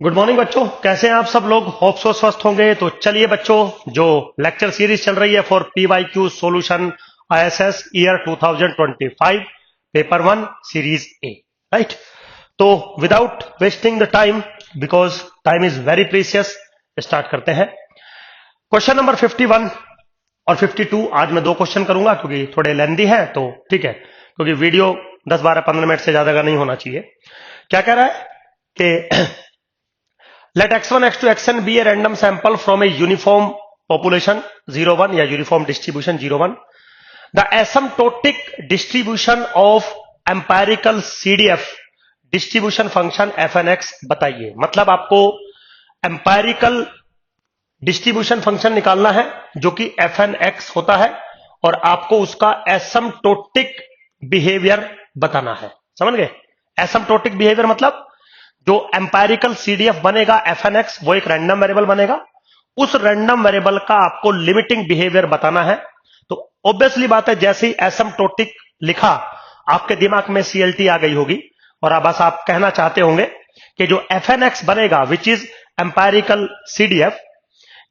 Good morning बच्चों, कैसे हैं आप सब लोग। होप सो स्वस्थ होंगे। तो चलिए बच्चों, जो लेक्चर सीरीज चल रही है for PYQ solution ISS year 2025 paper 1 series A, right. तो without wasting the time, because time is very precious, start करते हैं। क्वेश्चन नंबर 51 और 52 आज मैं दो क्वेश्चन करूंगा क्योंकि थोड़े लेंदी है, तो ठीक है, क्योंकि वीडियो 10 12 15 मिनट से ज्यादा का नहीं होना चाहिए। क्या कह रहा है कि let x1 x2 xn be a random sample from a uniform population 0 1 या uniform distribution 0 1. The asymptotic distribution of empirical CDF distribution function fnx बताइए। मतलब आपको empirical distribution function निकालना है जो कि fnx होता है और आपको उसका asymptotic behavior बताना है। समझ गए? asymptotic behavior मतलब जो एम्पायरिकल सीडीएफ बनेगा fnx, वो एक रैंडम वेरिएबल बनेगा। उस रैंडम वेरिएबल का आपको लिमिटिंग बिहेवियर बताना है। तो ऑब्वियसली बात है, जैसे ही एसिम्प्टोटिक लिखा आपके दिमाग में सीएलटी आ गई होगी और अब बस आप कहना चाहते होंगे कि जो fnx बनेगा विच इज एम्पायरिकल सीडीएफ,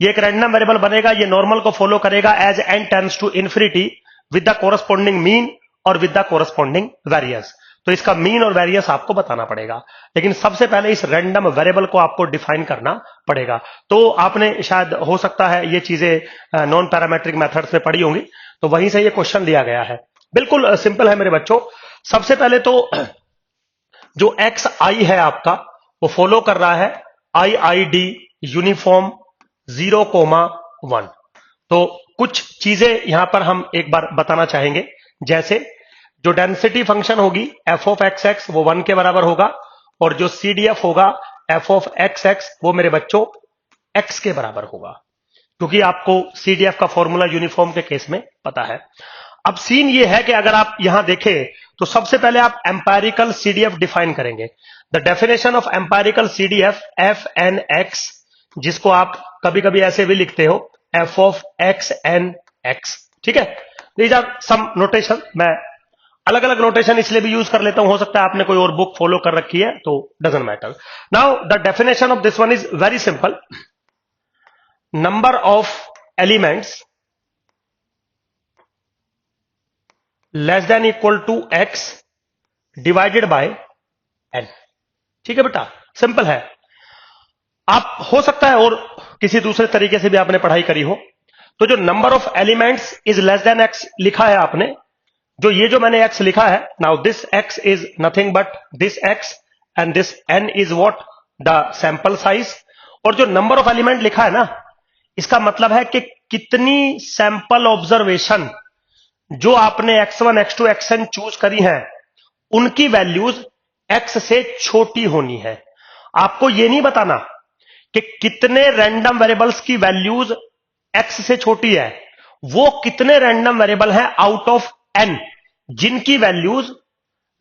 ये एक रैंडम वेरिएबल बनेगा, ये नॉर्मल को फॉलो करेगा as n tends to infinity with the corresponding mean और विद द कोरस्पॉन्डिंग वेरिएंस। तो इसका मीन और वेरिएंस आपको बताना पड़ेगा, लेकिन सबसे पहले इस रैंडम वेरिएबल को आपको डिफाइन करना पड़ेगा। तो आपने शायद हो सकता है ये चीजें नॉन पैरामेट्रिक मेथड्स में पढ़ी होंगी, तो वहीं से ये क्वेश्चन दिया गया है। बिल्कुल सिंपल है मेरे बच्चों। सबसे पहले तो जो एक्स आई है आपका, वो फॉलो कर रहा है IID यूनिफॉर्म 0,1। तो कुछ चीजें यहां पर हम एक बार बताना चाहेंगे, जैसे जो डेंसिटी फंक्शन होगी f ऑफ xx वो 1 के बराबर होगा और जो CDF होगा f ऑफ xx वो मेरे बच्चों x के बराबर होगा, क्योंकि आपको CDF का फॉर्मूला यूनिफॉर्म के केस में पता है। अब सीन ये है कि अगर आप यहां देखें तो सबसे पहले आप एम्पायरिकल CDF डिफाइन करेंगे। The definition of empirical CDF fnx, जिसको आप कभी कभी ऐसे भी लिखते हो f ऑफ xnx, ठीक है। दीज आर सम नोटेशन, मैं अलग अलग नोटेशन इसलिए भी यूज कर लेता हूं, हो सकता है आपने कोई और बुक फॉलो कर रखी है, तो doesn't matter. Now the definition of this one is very simple. Number of elements less than equal to x divided by n। ठीक है बेटा, सिंपल है। आप हो सकता है और किसी दूसरे तरीके से भी आपने पढ़ाई करी हो। तो जो number of elements is less then x लिखा है आपने, जो मैंने x लिखा है, now this x is nothing but this x and this n is what, the sample size. और जो नंबर ऑफ एलिमेंट लिखा है ना, इसका मतलब है कि कितनी सैंपल ऑब्जर्वेशन जो आपने x1 x2 xn चूज करी हैं, उनकी वैल्यूज x से छोटी होनी है। आपको यह नहीं बताना कि कितने रैंडम वेरिएबल्स की वैल्यूज x से छोटी है, वो कितने रैंडम वेरिएबल है आउट ऑफ n जिनकी values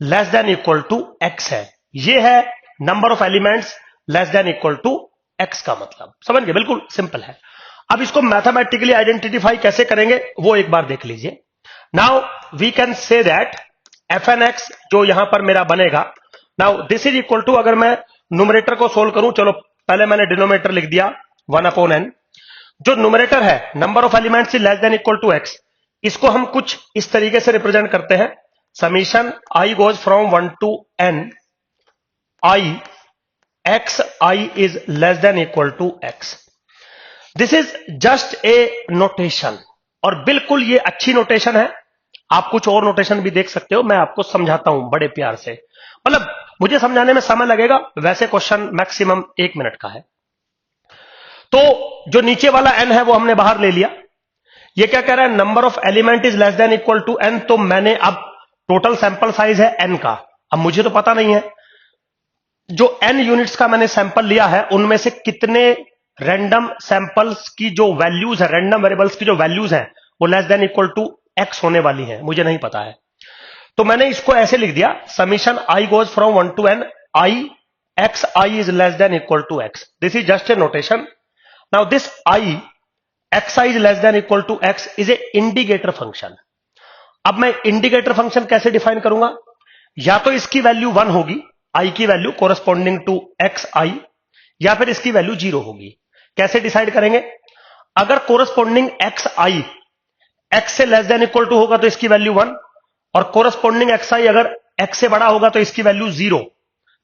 less than equal to x है। ये है number of elements less than equal to x का मतलब। समझ गए? बिल्कुल सिंपल है। अब इसको मैथमेटिकली आइडेंटिफाई कैसे करेंगे वो एक बार देख लीजिए। Now we can say that fnx जो यहां पर मेरा बनेगा, now this is equal to, अगर मैं न्यूमरेटर को सोल्व करूं, चलो पहले मैंने डिनोमिनेटर लिख दिया 1/n। जो न्यूमरेटर है number of elements is less than equal to x, इसको हम कुछ इस तरीके से रिप्रेजेंट करते हैं, summation i goes from 1 to n i x i is less than equal to x। This is just a notation, और बिल्कुल ये अच्छी नोटेशन है। आप कुछ और नोटेशन भी देख सकते हो, मैं आपको समझाता हूं बड़े प्यार से। मतलब मुझे समझाने में समय लगेगा, वैसे क्वेश्चन मैक्सिमम 1 मिनट का है। तो जो नीचे वाला n है वो हमने बाहर ले लिया। ये क्या कह रहा है, number of element is less than equal to n। तो मैंने अब टोटल सैंपल साइज है n का, अब मुझे तो पता नहीं है जो n यूनिट्स का मैंने सैंपल लिया है उनमें से कितने रैंडम सैंपल्स की जो वैल्यूज है, रैंडम वेरिएबल्स की जो वैल्यूज है वो less than equal to x होने वाली है, मुझे नहीं पता है। तो मैंने इसको ऐसे लिख दिया, summation i goes from 1 to n i x i is less than equal to x। This is just a notation. Now this i xi is less than equal to x is a indicator function. अब मैं indicator function कैसे define करूंगा, या तो इसकी value 1 होगी, i की value corresponding to xi, या फिर इसकी वैल्यू 0 होगी। कैसे डिसाइड करेंगे? अगर कोरस्पॉन्डिंग एक्स आई एक्स से लेस देन इक्वल टू होगा तो इसकी वैल्यू 1, और कोरस्पॉन्डिंग एक्स आई अगर एक्स से बड़ा होगा तो इसकी वैल्यू 0।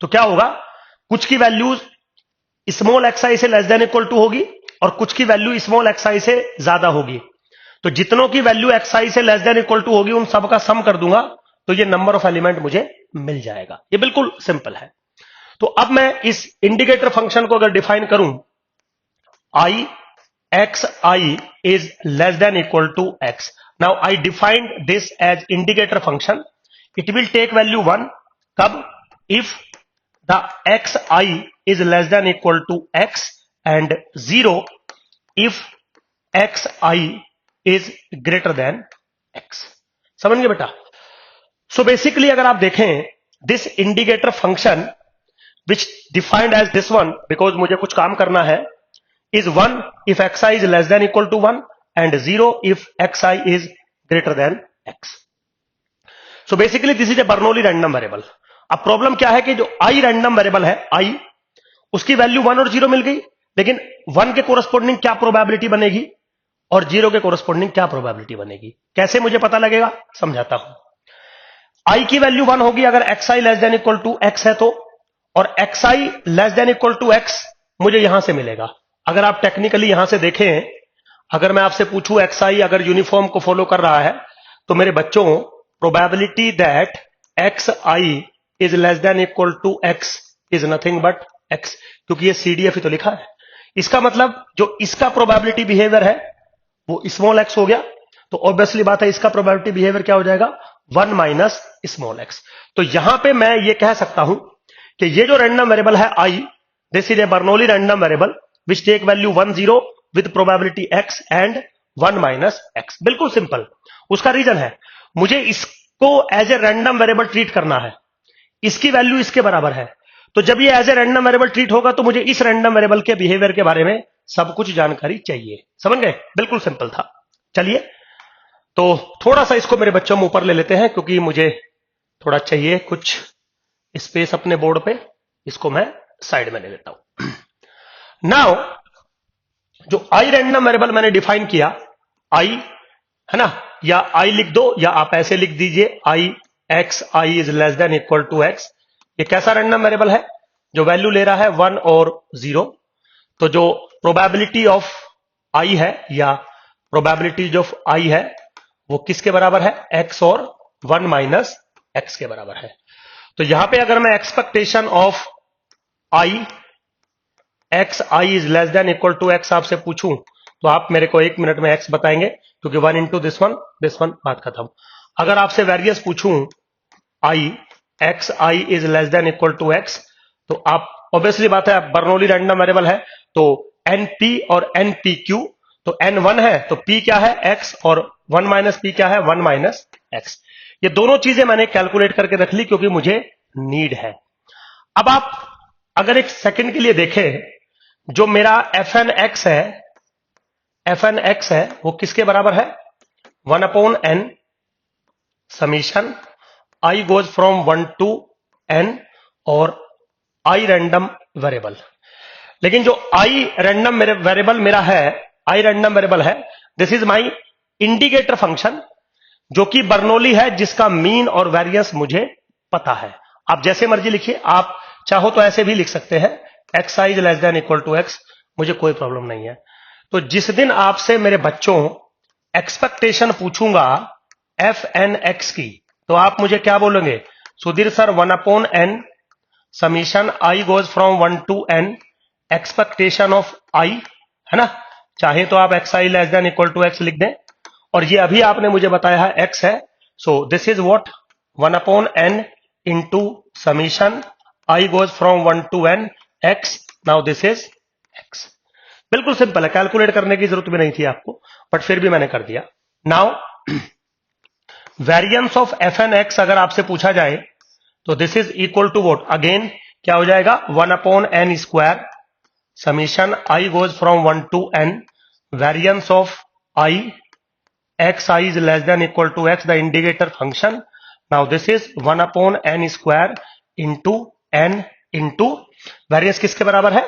तो क्या होगा? कुछ की वैल्यू स्मॉल एक्स आई से लेस देन इक्वल टू होगी और कुछ की वैल्यू स्मॉल एक्स आई से ज्यादा होगी। तो जितनों की वैल्यू एक्स आई से लेस देन इक्वल टू होगी उन सबका सम कर दूंगा तो ये नंबर ऑफ एलिमेंट मुझे मिल जाएगा। ये बिल्कुल सिंपल है। तो अब मैं इस इंडिकेटर फंक्शन को अगर डिफाइन करूं, I X I is less than equal to x. Now I defined this as indicator function. It will take value 1 कब? If the xi is less than equal to x and 0 if xi is greater than x. समझ गए बेटा? So basically अगर आप देखें this indicator function which defined as this one, because मुझे कुछ काम करना है, is 1 if xi is less than equal to 1 and 0 if xi is greater than x. So basically this is a Bernoulli random variable. अब problem क्या है कि जो i रैंडम वेरिएबल है, i उसकी वैल्यू 1 और 0 मिल गई, लेकिन 1 के कोरस्पॉन्डिंग क्या प्रोबेबिलिटी बनेगी और 0 के कोरस्पॉन्डिंग क्या प्रोबेबिलिटी बनेगी? कैसे मुझे पता लगेगा? समझाता हूं। i की वैल्यू 1 होगी अगर xi less than equal to x है तो, और xi less than equal to x मुझे यहां से मिलेगा। अगर आप टेक्निकली यहां से देखें, अगर मैं आपसे पूछूं xi अगर यूनिफॉर्म को फॉलो कर रहा है तो मेरे बच्चों probability that xi is less than equal to x is nothing but x, क्योंकि ये CDF ही तो लिखा है। इसका मतलब जो इसका प्रोबेबिलिटी बिहेवियर है वो स्मॉल x हो गया, तो ऑब्वियसली बात है इसका प्रोबेबिलिटी बिहेवियर क्या हो जाएगा? 1 माइनस स्मॉल x। तो यहां पे मैं ये कह सकता हूं कि ये जो रैंडम वेरिएबल है i, this is a Bernoulli random variable which take value 1 0 with probability x and 1 minus x. बिल्कुल सिंपल। उसका रीजन है मुझे इसको as a random variable treat करना है, इसकी वैल्यू इसके बराबर है, तो जब ये as a random variable treat होगा तो मुझे इस रैंडम वेरिएबल के बिहेवियर के बारे में सब कुछ जानकारी चाहिए। समझ गए? बिल्कुल सिंपल था। चलिए तो थोड़ा सा इसको मेरे बच्चों में ऊपर ले लेते हैं क्योंकि मुझे थोड़ा चाहिए कुछ स्पेस अपने बोर्ड पे, इसको मैं साइड में ले लेता हूं। नाउ जो आई रैंडम वेरिएबल मैंने डिफाइन किया, आई है ना, या आई लिख दो या आप ऐसे लिख दीजिए I X I is less than equal to X. ये कैसा रैंडम वेरिएबल है? जो वैल्यू ले रहा है 1 और 0। तो जो प्रोबेबिलिटी ऑफ आई है या प्रोबेबिलिटी ऑफ आई है वो किसके बराबर है? x और 1 माइनस एक्स के बराबर है। तो यहां पे अगर मैं expectation of I X I is less than equal to X आपसे पूछूं तो आप मेरे को 1 मिनट में एक्स बताएंगे, क्योंकि 1 इंटू दिस वन बात खत्म। अगर आपसे वेरियस पूछूं I X I is less than equal to X, तो आप ऑब्वियसली बात है बर्नौली रैंडम वेरिएबल है तो एनपी और एनपीक्यू, तो एन 1 है तो पी क्या है? एक्स, और 1 माइनस पी क्या है? 1 माइनस एक्स। ये दोनों चीजें मैंने कैलकुलेट करके रख ली क्योंकि मुझे नीड है। अब आप अगर एक सेकंड के लिए देखें, जो मेरा एफ एन एक्स है वो किसके बराबर है? 1 upon N summation I goes from 1 to N और आई रैंडम वेरिएबल। लेकिन जो आई रैंडम वेरिएबल मेरा है, आई रैंडम वेरिएबल है, this is my indicator function जो कि बर्नौली है, जिसका मीन और वेरियंस मुझे पता है। आप जैसे मर्जी लिखिए, आप चाहो तो ऐसे भी लिख सकते हैं X I is less than equal to X, मुझे कोई प्रॉब्लम नहीं है। तो जिस दिन आपसे मेरे बच्चों एक्सपेक्टेशन पूछूंगा एफ एन एक्स की, तो आप मुझे क्या बोलेंगे? Sudhir sir 1 upon N summation I goes from 1 to N expectation of I, है ना। चाहे तो आप X I less than equal to X लिख दें, और ये अभी आपने मुझे बताया है एक्स है, so this is what 1 upon N into summation I goes from 1 to N X. Now this is X. बिल्कुल सिंपल है, कैलकुलेट करने की जरूरत भी नहीं थी आपको, बट फिर भी मैंने कर दिया। Now variance of F N X अगर आपसे पूछा जाए तो this is equal to what? Again क्या हो जाएगा? 1 upon N square summation I goes from 1 to N variance of I X I is less than equal to X, the indicator function. Now this is 1 upon N square into N into variance किसके बराबर है?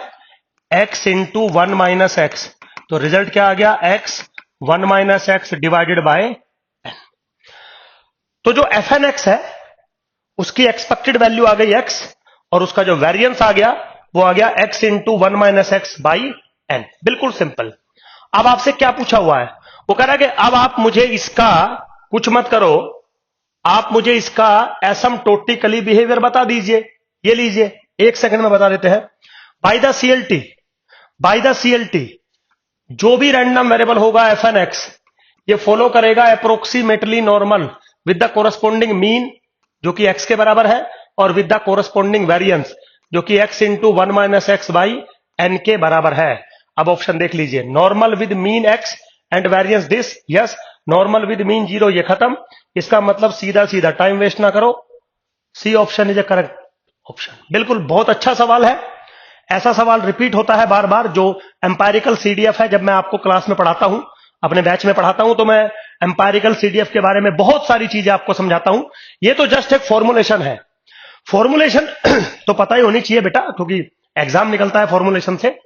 x into 1 minus X, तो result क्या आ गया, x 1 minus x divided by n। तो जो fn x है उसकी एक्सपेक्टेड वैल्यू आ गई x, और उसका जो वेरिएंस आ गया वो आ गया x into 1 minus x by n। बिल्कुल सिंपल। अब आपसे क्या पूछा हुआ है, वो कह रहा है कि अब आप मुझे इसका कुछ मत करो, आप मुझे इसका एसिम्प्टोटिकली बिहेवियर बता दीजिए। ये लीजिए, एक सेकंड में बता देते हैं। बाय द CLT जो भी रैंडम वेरिएबल होगा fn x, ये फॉलो करेगा approximately normal with the corresponding mean जो कि x के बराबर है, और विद द कोरस्पॉन्डिंग वेरिएंस जो कि x into 1 minus x by n के बराबर है। अब ऑप्शन देख लीजिए, normal with mean x and variance this, yes. Normal with mean 0, ये खत्म। इसका मतलब सीधा सीधा, टाइम वेस्ट ना करो, C option is A correct option. बिल्कुल, बहुत अच्छा सवाल है। ऐसा सवाल रिपीट होता है बार बार, जो एम्पायरिकल सीडीएफ है। जब मैं आपको क्लास में पढ़ाता हूं, अपने बैच में पढ़ाता हूं, तो मैं एम्पायरिकल सीडीएफ के बारे में बहुत सारी चीजें आपको समझाता हूं। ये तो जस्ट एक फॉर्मुलेशन है। फॉर्मुलेशन तो पता ही होनी चाहिए बेटा, क्योंकि एग्जाम निकलता है फॉर्मुलेशन से।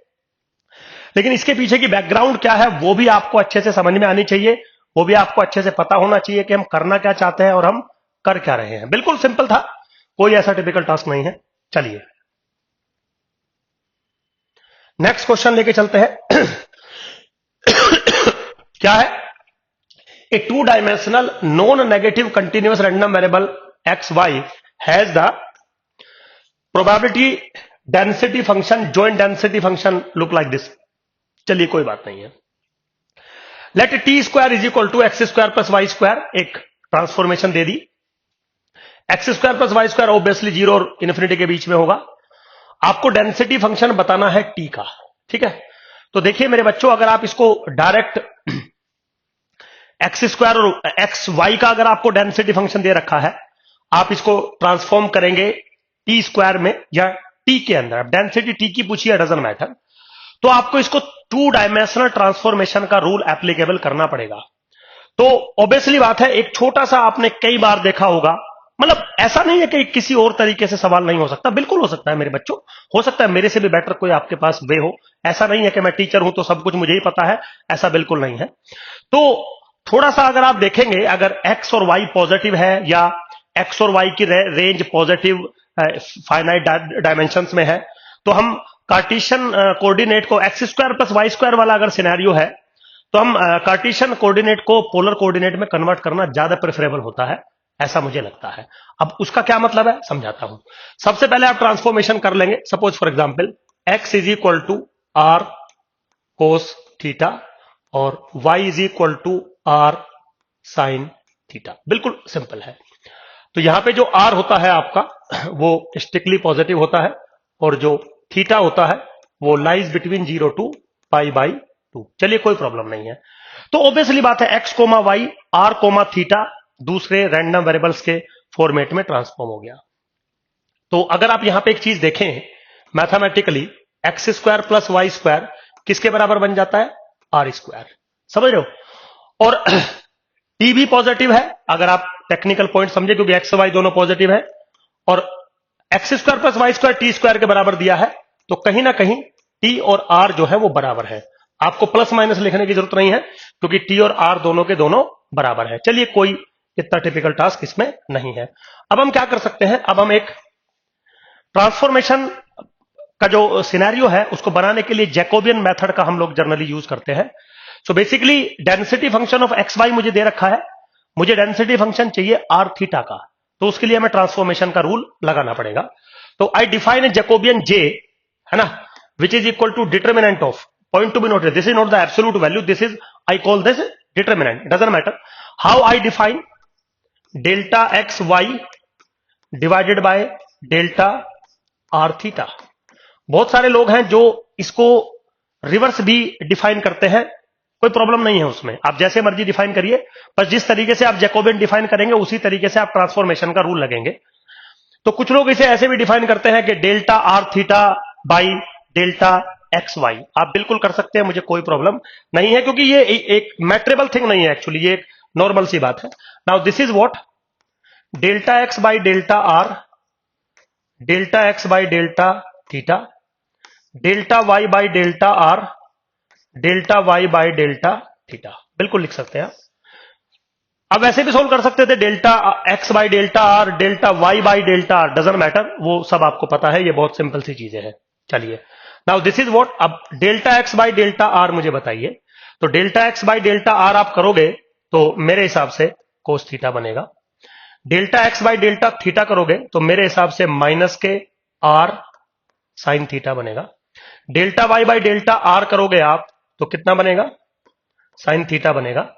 लेकिन इसके पीछे की बैकग्राउंड क्या है वो भी आपको अच्छे से समझ में आनी चाहिए, वो भी आपको अच्छे से पता होना चाहिए कि हम करना क्या चाहते हैं और हम कर क्या रहे हैं। बिल्कुल सिंपल था, कोई ऐसा टिपिकल टास्क नहीं है। चलिए नेक्स्ट क्वेश्चन लेके चलते हैं। क्या है, a 2 dimensional non negative continuous random variable X Y has the probability density function, joint density function look like this. चलिए कोई बात नहीं है। Let T square is equal to X square plus Y square, एक transformation दे दी। X square plus Y square obviously 0 और infinity के बीच में होगा। आपको डेंसिटी फंक्शन बताना है टी का, ठीक है। तो देखिए मेरे बच्चों, अगर आप इसको डायरेक्ट एक्स स्क्वायर और एक्स वाई का अगर आपको डेंसिटी फंक्शन दे रखा है, आप इसको ट्रांसफॉर्म करेंगे टी स्क्वायर में या टी के अंदर। अब डेंसिटी टी की पूछिए, डजंट मैटर, तो आपको इसको 2 डायमेंशनल ट्रांसफॉर्मेशन का रूल एप्लीकेबल करना पड़ेगा। तो ऑब्वियसली बात है, एक छोटा सा आपने कई बार देखा होगा, मतलब ऐसा नहीं है कि किसी और तरीके से सवाल नहीं हो सकता, बिल्कुल हो सकता है मेरे बच्चों, हो सकता है मेरे से भी बेटर कोई आपके पास वे हो। ऐसा नहीं है कि मैं टीचर हूं तो सब कुछ मुझे ही पता है, ऐसा बिल्कुल नहीं है। तो थोड़ा सा अगर आप देखेंगे, अगर x और y पॉजिटिव है या x और y की रेंज पॉजिटिव फाइनाइट डायमेंशंस में है, तो हम कार्टेशियन कोऑर्डिनेट को X square plus Y square वाला अगर सिनेरियो है, तो हम कार्टेशियन कोऑर्डिनेट को पोलर कोऑर्डिनेट में कन्वर्ट करना ज्यादा प्रेफरेबल होता है, ऐसा मुझे लगता है। अब उसका क्या मतलब है समझाता हूं। सबसे पहले आप ट्रांसफॉर्मेशन कर लेंगे। Suppose for example x is equal to R cos theta और y is equal to R sine theta. बिल्कुल सिंपल है। तो यहां पे जो r होता है आपका वो स्ट्रिक्टली पॉजिटिव होता है, और जो थीटा होता है वो lies between 0 to pi by 2। चलिए कोई प्रॉब्लम नहीं है। तो ऑब्वियसली बात है, x comma Y, R comma theta दूसरे रैंडम वेरिएबल्स के फॉर्मेट में ट्रांसफॉर्म हो गया। तो अगर आप यहां पे एक चीज देखें mathematically, X square plus Y square किसके बराबर बन जाता है, आर स्क्वायर। समझ रहे हो। और टी भी पॉजिटिव है, अगर आप टेक्निकल पॉइंट समझे, क्योंकि एक्स वाई दोनों पॉजिटिव है, और X square plus Y square T square के बराबर दिया है, तो कहीं ना कहीं टी और आर जो है वो बराबर है। आपको प्लस माइनस लिखने की जरूरत नहीं है, क्योंकि टी और आर दोनों के दोनों बराबर है। चलिए कोई इतना टिपिकल टास्क इसमें नहीं है। अब हम क्या कर सकते हैं, अब हम एक ट्रांसफॉर्मेशन का जो सिनेरियो है उसको बनाने के लिए जैकोबियन मेथड का हम लोग जनरली यूज करते हैं। So basically density function of X Y मुझे दे रखा है, मुझे डेंसिटी फंक्शन चाहिए आर थीटा का, तो उसके लिए हमें ट्रांसफॉर्मेशन का रूल लगाना पड़ेगा। तो I define a Jacobian J, है ना, which is equal to determinant of, point to be noted, this is not the absolute value, this is, I call this determinant, it doesn't matter how I define delta x y divided by delta r theta। बहुत सारे लोग हैं जो इसको reverse भी define करते हैं, कोई प्रॉब्लम नहीं है उसमें, आप जैसे मर्जी डिफाइन करिए, पर जिस तरीके से आप जैकोबियन डिफाइन करेंगे उसी तरीके से आप ट्रांसफॉर्मेशन का रूल लगेंगे। तो कुछ लोग इसे ऐसे भी डिफाइन करते हैं कि delta R theta by delta X Y. आप बिल्कुल कर सकते हैं, मुझे कोई प्रॉब्लम नहीं है, क्योंकि ये एक मैटरेबल थिंग नहीं है, एक्चुअली ये एक नॉर्मल सी बात है। Now this is what, delta X by delta R, delta X by delta theta, delta Y by delta R, delta Y by delta theta, बिल्कुल लिख सकते हैं आप। अब वैसे भी सोल्व कर सकते थे, delta X by delta R, delta Y by delta R, doesn't matter, वो सब आपको पता है, ये बहुत सिंपल सी चीजें हैं। चलिए नाउ दिस इज व्हाट, अब delta X by delta R मुझे बताइए। तो delta X by delta R आप करोगे तो मेरे हिसाब से कोस थीटा बनेगा। Delta X by delta theta करोगे तो मेरे हिसाब से माइनस के आर साइन थीटा बनेगा। Delta Y by delta R करोगे आप तो कितना बनेगा, साइन थीटा बनेगा।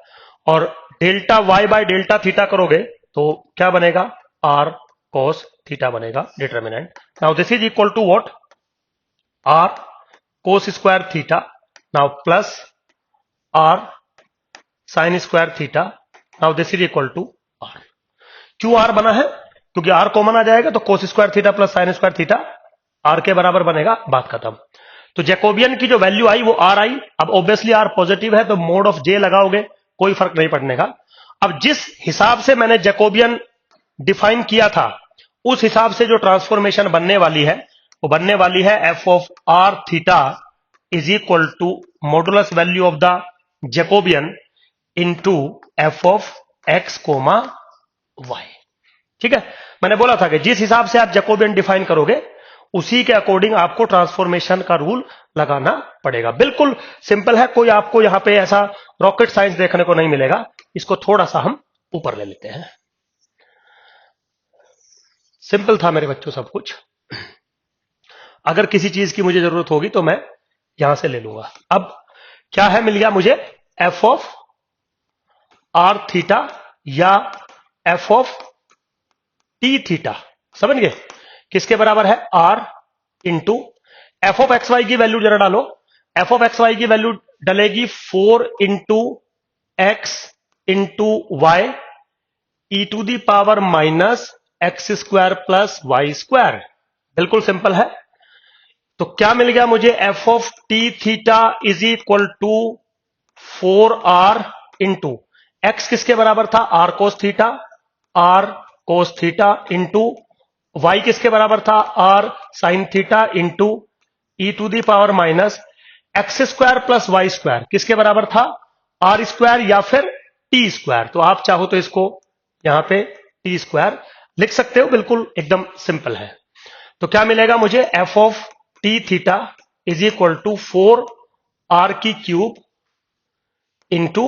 और delta Y by delta theta करोगे तो क्या बनेगा, आर कोस थीटा बनेगा determinant. Now this is equal to what, R cos square theta, now plus R sine square theta, now this is equal to R. क्यों R बना है, क्योंकि R common आ जाएगा तो cos square theta plus sine square theta R के बराबर बनेगा, बात खत्म। तो जैकोबियन की जो वैल्यू आई वो आर आई। अब ऑब्वियसली आर पॉजिटिव है तो मोड ऑफ जे लगाओगे, कोई फर्क नहीं पड़ने का। अब जिस हिसाब से मैंने जैकोबियन डिफाइन किया था उस हिसाब से जो ट्रांसफॉर्मेशन बनने वाली है वो बनने वाली है F of R theta is equal to modulus value of the jacobian into F of X comma Y. ठीक है, मैंने बोला था कि जिस हिसाब से आप जैकोबियन डिफाइन करोगे उसी के अकॉर्डिंग आपको ट्रांसफॉर्मेशन का रूल लगाना पड़ेगा। बिल्कुल सिंपल है, कोई आपको यहां पे ऐसा रॉकेट साइंस देखने को नहीं मिलेगा। इसको थोड़ा सा हम ऊपर ले लेते हैं। सिंपल था मेरे बच्चों सब कुछ। अगर किसी चीज की मुझे जरूरत होगी तो मैं यहां से ले लूंगा। अब क्या है, मिल गया मुझे एफ ऑफ आर थीटा या एफ ऑफ टी थीटा। समझ गए, किसके बराबर है, R into F of X Y की वैल्यू जरा डालो। एफ ऑफ एक्स वाई की वैल्यू डलेगी 4 into X into Y E to the power minus X square plus Y square. बिल्कुल सिंपल है। तो क्या मिल गया मुझे, F of T theta is equal to 4r into X किसके बराबर था, R cos theta into Y किसके बराबर था, R sine theta into E to the power minus X square plus Y square किसके बराबर था, आर स्क्वायर या फिर टी स्क्वायर। तो आप चाहो तो इसको यहां पे टी स्क्वायर लिख सकते हो, बिल्कुल एकदम सिंपल है। तो क्या मिलेगा मुझे, F of T theta is equal to 4r की cube into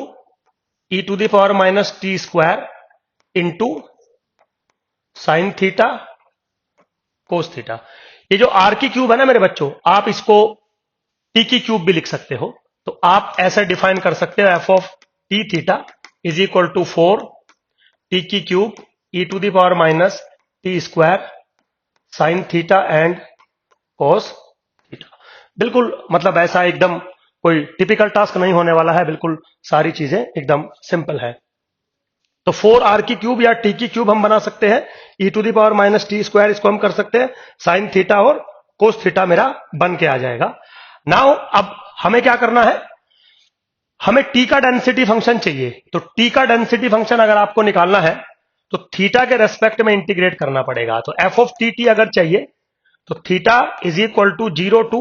E to the power minus T square into sine theta cos theta. ये जो आर की क्यूब है ना मेरे बच्चों, आप इसको टी की क्यूब भी लिख सकते हो। तो आप ऐसे डिफाइन कर सकते हो, F of T theta is equal to 4 T की cube E to the power minus T square sine theta and cos theta. बिल्कुल मतलब ऐसा एकदम कोई टिपिकल टास्क नहीं होने वाला है, बिल्कुल सारी चीजें एकदम सिंपल है। तो 4r की क्यूब या टी की क्यूब हम बना सकते हैं, E to the power minus T square इसको हम कर सकते हैं, साइन थीटा और कोस थीटा मेरा बन के आ जाएगा। नाउ अब हमें क्या करना है, हमें टी का डेंसिटी फंक्शन चाहिए। तो टी का डेंसिटी फंक्शन अगर आपको निकालना है तो थीटा के रेस्पेक्ट में इंटीग्रेट करना पड़ेगा। तो एफ ऑफ टी अगर चाहिए तो theta is equal to 0 to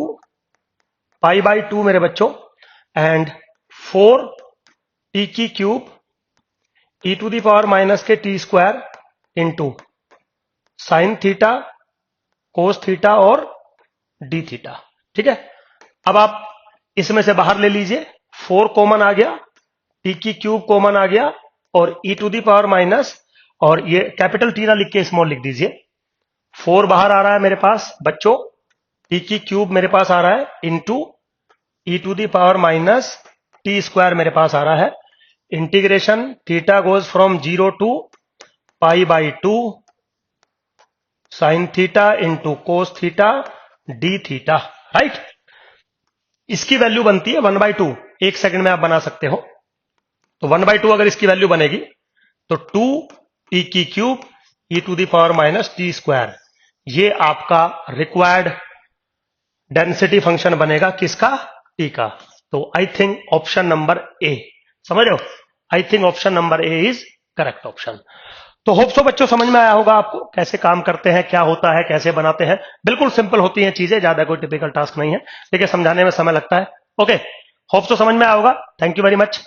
pi by 2 मेरे बच्चों, एंड 4 टी की cube E to the power minus के T square into sine theta cos theta और डी थीटा। ठीक है, अब आप इसमें से बाहर ले लीजिए, 4 कॉमन आ गया, टी की क्यूब कॉमन आ गया और ई टू दी पावर माइनस, और ये कैपिटल टी ना लिख के स्मॉल लिख दीजिए। 4 बाहर आ रहा है मेरे पास बच्चों, टी की क्यूब मेरे पास आ रहा है into E to the power minus T square मेरे पास आ रहा है। Integration theta goes from 0 to pi by 2 sine theta into cos theta D theta. Right, इसकी वैल्यू बनती है 1/2। 1 सेकंड में आप बना सकते हो। तो 1/2 अगर इसकी वैल्यू बनेगी तो 2 टी की cube E to the power minus T square, ये आपका रिक्वायर्ड डेंसिटी फंक्शन बनेगा किसका, टी का। तो I think option number A, समझ रहे हो, I think option number A is correct option. तो होप सो बच्चों समझ में आया होगा आपको कैसे काम करते हैं, क्या होता है, कैसे बनाते हैं। बिल्कुल सिंपल होती हैं चीजें, ज्यादा कोई टिपिकल टास्क नहीं है, लेकिन समझाने में समय लगता है। ओके, होप सो समझ में आया होगा। Thank you very much.